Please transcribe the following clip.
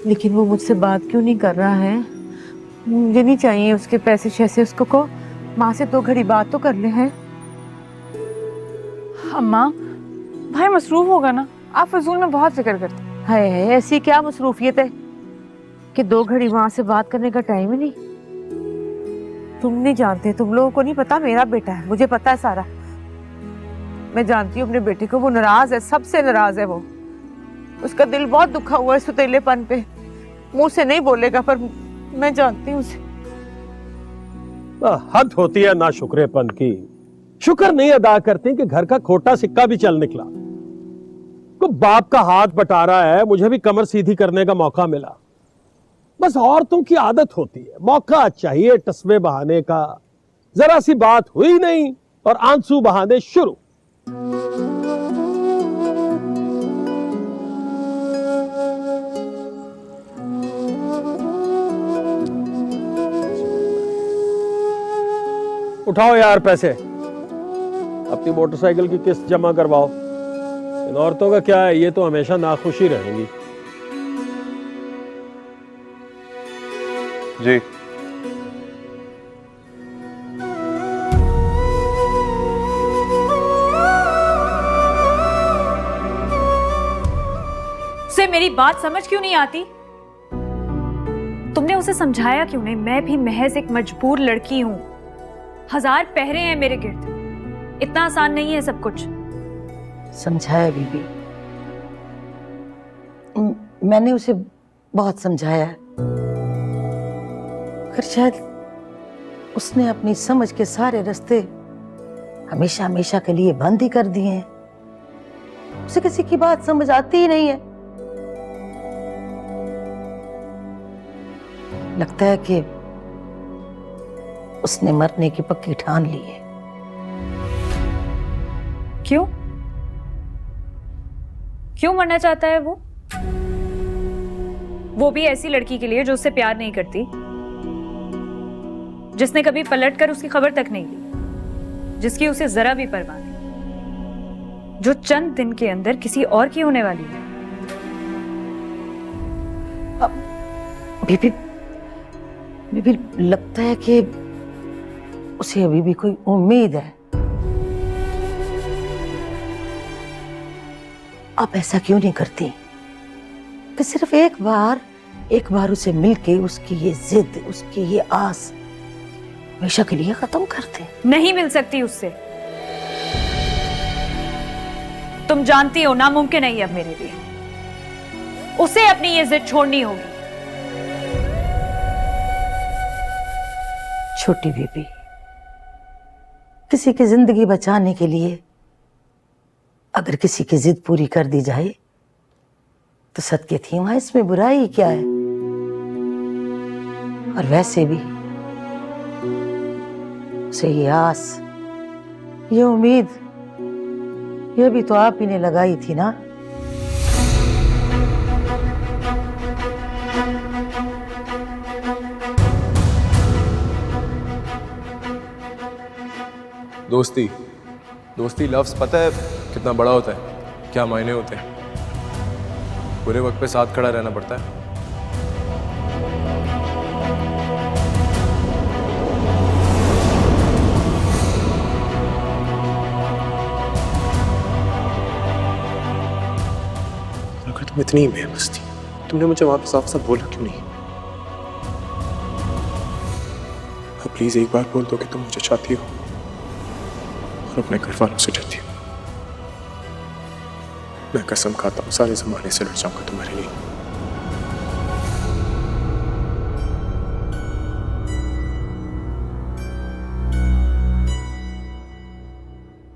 लेकिन वो मुझसे बात क्यों नहीं कर रहा है? मुझे नहीं चाहिए उसके पैसे शैसे। उसको को माँ से 2 घड़ी बात तो कर ले हैं। अम्मा, भाई मसरूफ होगा ना, आप फजूल में बहुत फिक्र करते हैं। हाय हाय, ऐसी क्या मसरूफियत है कि 2 घड़ी माँ से बात करने का टाइम ही नहीं? तुम नहीं जानते, तुम लोगों को नहीं पता, मेरा बेटा है, मुझे पता है सारा। मैं जानती हूँ अपने बेटे को, वो नाराज है, सबसे नाराज है वो। उसका दिल बहुत दुखा हुआ है इस सुतीलेपन पे। मुंह से नहीं बोलेगा पर मैं जानती हूँ उसे। हद होती है ना शुक्रेपन की। शुक्र नहीं अदा करते कि घर का खोटा सिक्का भी चल निकला। तो बाप का हाथ बटा रहा है, मुझे भी कमर सीधी करने का मौका मिला। बस औरतों की आदत होती है, मौका चाहिए टस्मे बहाने का। जरा सी बात हुई नहीं और आंसू बहाने शुरू। उठाओ यार पैसे, अपनी मोटरसाइकिल की किस्त जमा करवाओ। इन औरतों का क्या है, ये तो हमेशा नाखुशी रहेंगी। जी उसे मेरी बात समझ क्यों नहीं आती? तुमने उसे समझाया क्यों नहीं? मैं भी महज एक मजबूर लड़की हूं। 1000 पहरे हैं मेरे गिर्द। इतना आसान नहीं है सब कुछ। समझाया बीबी, मैंने उसे बहुत समझाया है, फिर शायद उसने अपनी समझ के सारे रास्ते हमेशा हमेशा के लिए बंद ही कर दिए हैं। उसे किसी की बात समझ आती ही नहीं है। लगता है कि उसने मरने की पक्की ठान ली है। क्यों? क्यों मरना चाहता है वो भी ऐसी लड़की के लिए जो उससे प्यार नहीं करती, जिसने कभी पलट कर उसकी खबर तक नहीं ली, जिसकी उसे जरा भी परवाह नहीं, जो चंद दिन के अंदर किसी और की होने वाली है। बीबी, बीबी लगता है कि उसे अभी भी कोई उम्मीद है। आप ऐसा क्यों नहीं करती कि सिर्फ एक बार उसे मिलके उसकी ये जिद, उसकी ये आस हमेशा के लिए खत्म कर दे? नहीं मिल सकती उससे। तुम जानती हो नामुमकिन है ये अब मेरे लिए। उसे अपनी ये जिद छोड़नी होगी। छोटी बीबी, किसी की जिंदगी बचाने के लिए अगर किसी की जिद पूरी कर दी जाए तो सदके थी वहां, इसमें बुराई क्या है? और वैसे भी उसे ये आस, ये उम्मीद, ये भी तो आप ही ने लगाई थी ना। दोस्ती लफ्ज़ पता है कितना बड़ा होता है, क्या मायने होते हैं। बुरे वक्त पे साथ खड़ा रहना पड़ता है। अगर तुम इतनी बेबस थी, तुमने मुझे वहां पे साफ साफ बोला क्यों नहीं? अब प्लीज एक बार बोल दो कि तुम मुझे चाहती हो और अपने घर वालों से डरती हो। मैं कसम खाता हूँ सारे जमाने से लड़ जाऊंगा तुम्हारे लिए।